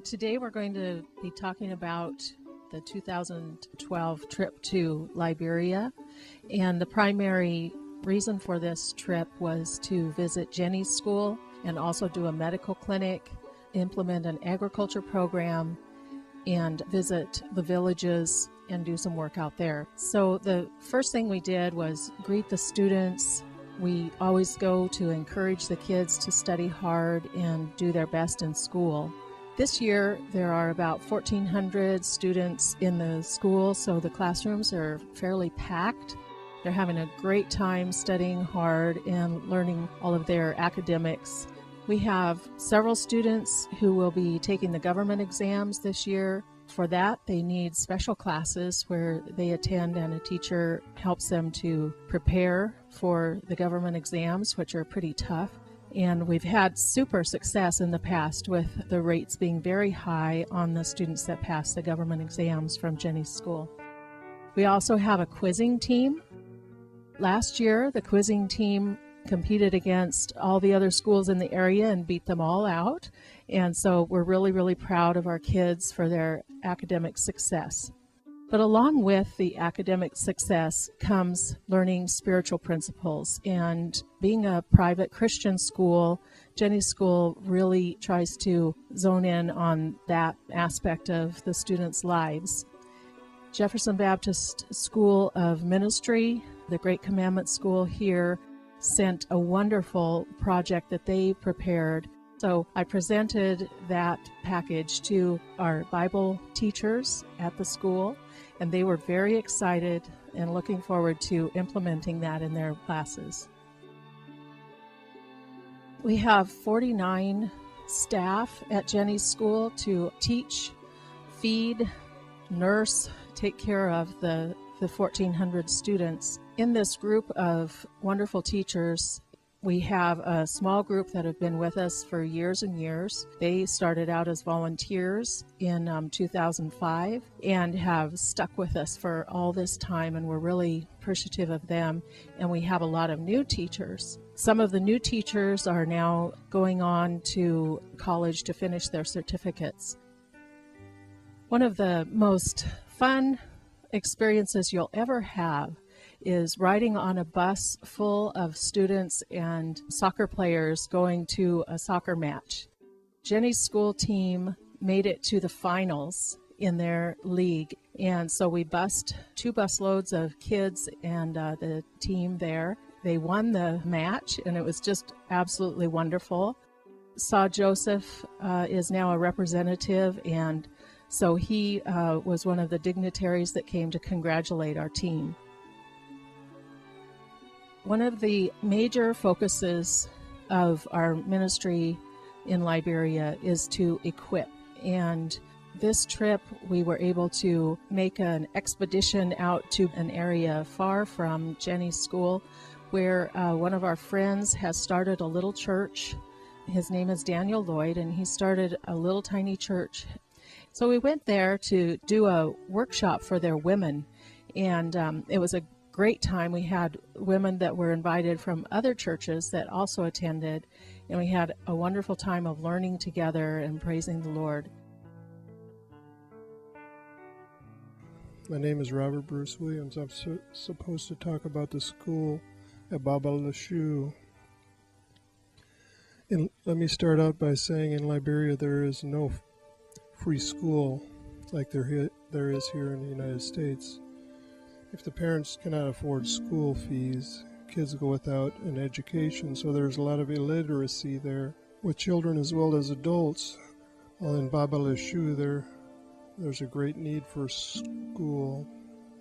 Today we're going to be talking about the 2012 trip to Liberia, and the primary reason for this trip was to visit Jenny's school and also do a medical clinic, implement an agriculture program, and visit the villages and do some work out there. So the first thing we did was greet the students. We always go to encourage the kids to study hard and do their best in school. This year, there are about 1,400 students in the school, so the classrooms are fairly packed. They're having a great time studying hard and learning all of their academics. We have several students who will be taking the government exams this year. For that, they need special classes where they attend and a teacher helps them to prepare for the government exams, which are pretty tough. And we've had super success in the past with the rates being very high on the students that pass the government exams from Jenny's school. We also have a quizzing team. Last year, the quizzing team competed against all the other schools in the area and beat them all out. And so we're really, really proud of our kids for their academic success. But along with the academic success comes learning spiritual principles. And being a private Christian school, Jenny's school really tries to zone in on that aspect of the students' lives. Jefferson Baptist School of Ministry, the Great Commandment School here, sent a wonderful project that they prepared. So I presented that package to our Bible teachers at the school, and they were very excited and looking forward to implementing that in their classes. We have 49 staff at Jenny's school to teach, feed, nurse, take care of the 1,400 students. In this group of wonderful teachers, we have a small group that have been with us for years and years. They started out as volunteers in 2005 and have stuck with us for all this time, and we're really appreciative of them. And we have a lot of new teachers. Some of the new teachers are now going on to college to finish their certificates. One of the most fun experiences you'll ever have is riding on a bus full of students and soccer players going to a soccer match. Jenny's school team made it to the finals in their league, and so we bussed 2 busloads of kids and the team there. They won the match, and it was just absolutely wonderful. Saw Joseph is now a representative, and so he was one of the dignitaries that came to congratulate our team. One of the major focuses of our ministry in Liberia is to equip. And this trip, we were able to make an expedition out to an area far from Jenny's school where one of our friends has started a little church. His name is Daniel Lloyd, and he started a little tiny church. So we went there to do a workshop for their women, and it was a great time. We had women that were invited from other churches that also attended, and we had a wonderful time of learning together and praising the Lord. My name is Robert Bruce Williams. I'm supposed to talk about the school at Baba Lashu. Let me start out by saying in Liberia there is no free school like there is here in the United States. If the parents cannot afford school fees, kids go without an education, so there's a lot of illiteracy there with children as well as adults. While in Baba Lashu, there's a great need for school.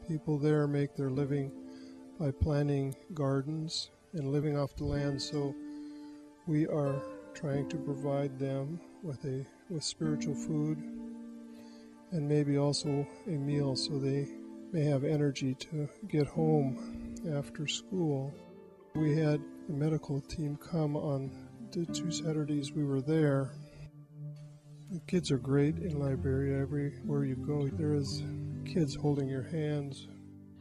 People there make their living by planting gardens and living off the land, so we are trying to provide them with spiritual food and maybe also a meal so they may have energy to get home after school. We had a medical team come on the 2 Saturdays we were there. The kids are great in Liberia. Everywhere you go, there is kids holding your hands.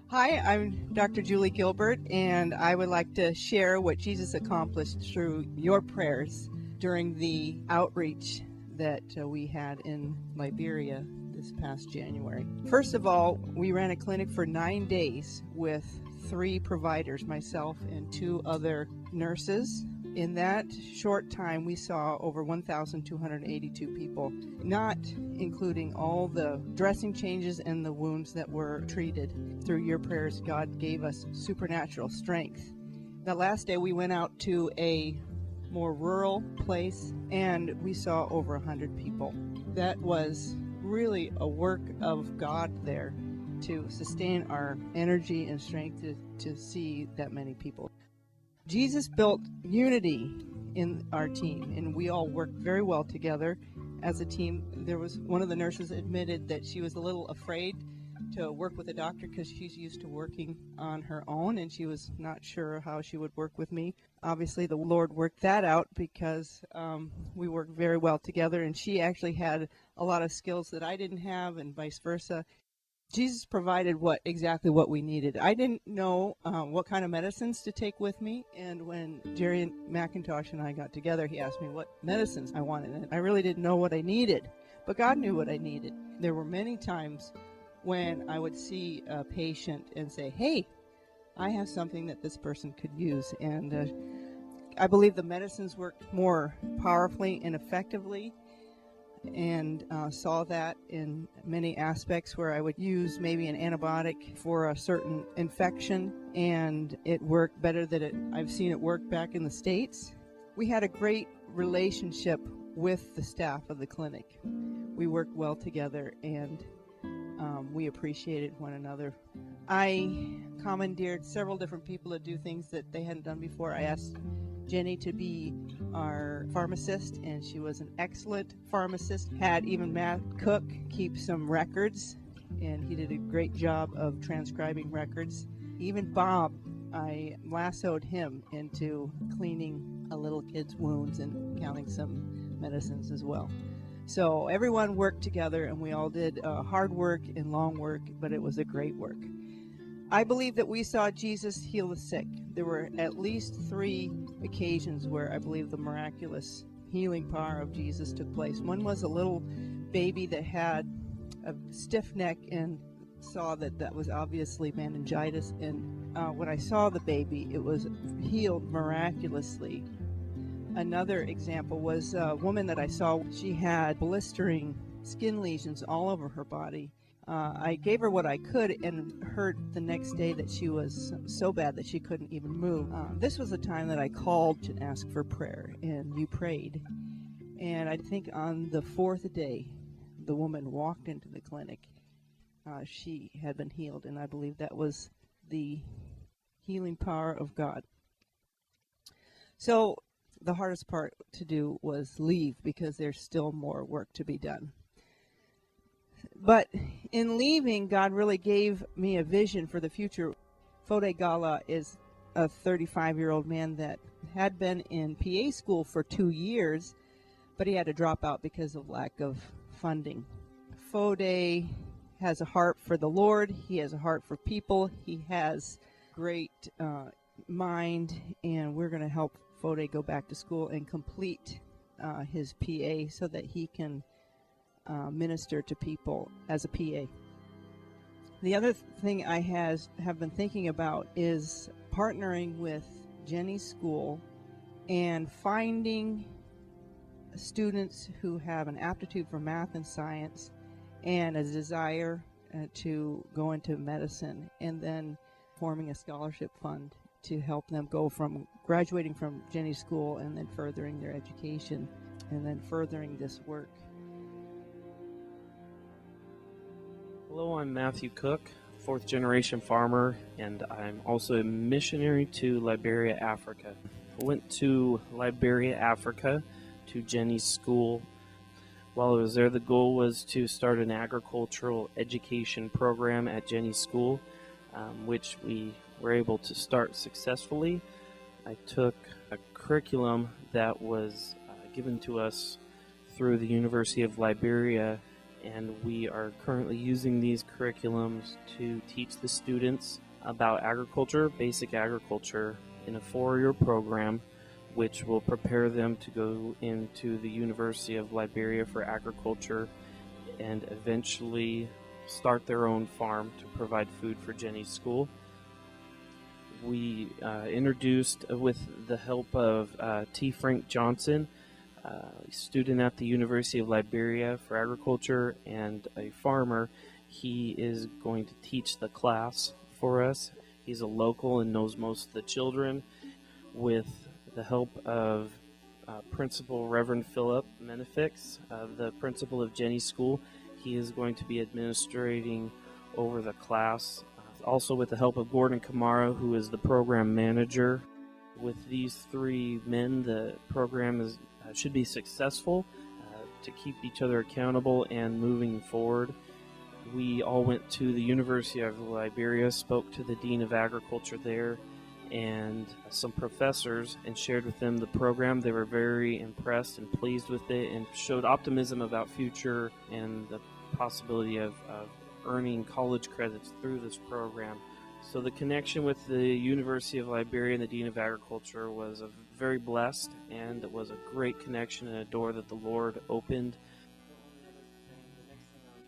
Hi, I'm Dr. Julie Gilbert, and I would like to share what Jesus accomplished through your prayers during the outreach that we had in Liberia this past January. First of all, we ran a clinic for 9 days with 3 providers, myself and 2 other nurses. In that short time, we saw over 1,282 people, not including all the dressing changes and the wounds that were treated. Through your prayers, God gave us supernatural strength. The last day, we went out to a more rural place, and we saw over 100 people. That was really a work of God there to sustain our energy and strength to see that many people. Jesus built unity in our team, and we all worked very well together as a team. There was one of the nurses admitted that she was a little afraid to work with a doctor because she's used to working on her own, and she was not sure how she would work with me. Obviously, the Lord worked that out because we worked very well together, and she actually had a lot of skills that I didn't have, and vice versa. Jesus provided exactly what we needed. I didn't know what kind of medicines to take with me, and when Jerry McIntosh and I got together, he asked me what medicines I wanted, and I really didn't know what I needed, but God knew what I needed. There were many times when I would see a patient and say, hey, I have something that this person could use, and I believe the medicines worked more powerfully and effectively, and saw that in many aspects where I would use maybe an antibiotic for a certain infection, and it worked better than I've seen it work back in the States. We had a great relationship with the staff of the clinic. We worked well together, and we appreciated one another. I commandeered several different people to do things that they hadn't done before. I asked Jenny to be our pharmacist, and she was an excellent pharmacist. Had even Matt Cook keep some records, and he did a great job of transcribing records. Even Bob, I lassoed him into cleaning a little kid's wounds and counting some medicines as well. So everyone worked together, and we all did hard work and long work, but it was a great work. I believe that we saw Jesus heal the sick. There were at least 3 occasions where I believe the miraculous healing power of Jesus took place. One was a little baby that had a stiff neck, and saw that was obviously meningitis. And when I saw the baby, it was healed miraculously. Another example was a woman that I saw. She had blistering skin lesions all over her body. I gave her what I could, and heard the next day that she was so bad that she couldn't even move. This was a time that I called to ask for prayer, and you prayed. And I think on the 4th day, the woman walked into the clinic. She had been healed, and I believe that was the healing power of God. So the hardest part to do was leave, because there's still more work to be done. But in leaving, God really gave me a vision for the future. Fode Gala is a 35-year-old man that had been in PA school for 2 years, but he had to drop out because of lack of funding. Fode has a heart for the Lord. He has a heart for people. He has great mind, and we're going to help Fode go back to school and complete his PA so that he can minister to people as a PA. The other thing I have been thinking about is partnering with Jenny's school and finding students who have an aptitude for math and science and a desire to go into medicine, and then forming a scholarship fund to help them go from graduating from Jenny's school and then furthering their education and then furthering this work. Hello, I'm Matthew Cook, 4th generation farmer, and I'm also a missionary to Liberia, Africa. I went to Liberia, Africa, to Jenny's school. While I was there, the goal was to start an agricultural education program at Jenny's school, which we were able to start successfully. I took a curriculum that was given to us through the University of Liberia, and we are currently using these curriculums to teach the students about agriculture, basic agriculture, in a 4-year program which will prepare them to go into the University of Liberia for agriculture and eventually start their own farm to provide food for Jenny's school. We introduced, with the help of T. Frank Johnson, a student at the University of Liberia for agriculture and a farmer. He is going to teach the class for us. He's a local and knows most of the children. With the help of Principal Reverend Philip Menifix, the principal of Jenny's school, he is going to be administrating over the class. Also with the help of Gordon Kamara, who is the program manager. With these three men, the program should be successful to keep each other accountable and moving forward. We all went to the University of Liberia, spoke to the Dean of Agriculture there and some professors, and shared with them the program. They were very impressed and pleased with it and showed optimism about future and the possibility of earning college credits through this program. So the connection with the University of Liberia and the Dean of Agriculture was very blessed, and it was a great connection and a door that the Lord opened.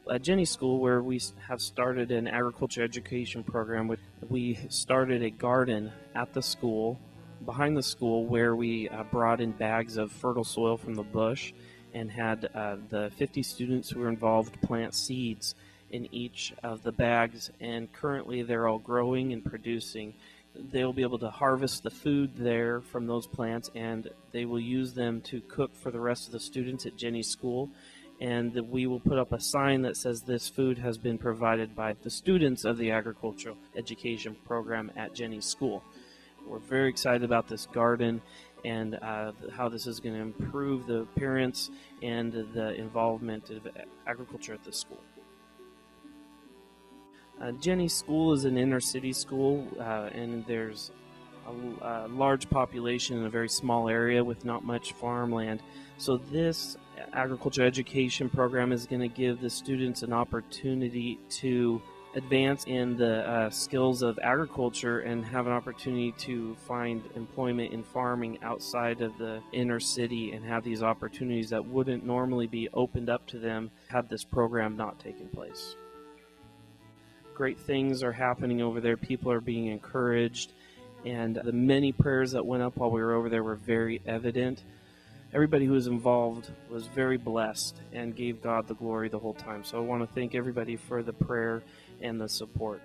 At Jenny's School, where we have started an agriculture education program, we started a garden at the school, behind the school, where we brought in bags of fertile soil from the bush and had the 50 students who were involved plant seeds in each of the bags, and currently they're all growing and producing. They'll be able to harvest the food there from those plants, and they will use them to cook for the rest of the students at Jenny's School. And we will put up a sign that says this food has been provided by the students of the agricultural education program at Jenny's School. We're very excited about this garden and how this is going to improve the parents and the involvement of agriculture at the school. Jenny's School is an inner city school, and there's a large population in a very small area with not much farmland. So this agriculture education program is going to give the students an opportunity to advance in the skills of agriculture and have an opportunity to find employment in farming outside of the inner city and have these opportunities that wouldn't normally be opened up to them had this program not taken place. Great things are happening over there. People are being encouraged, and the many prayers that went up while we were over there were very evident. Everybody who was involved was very blessed and gave God the glory the whole time. So I want to thank everybody for the prayer and the support.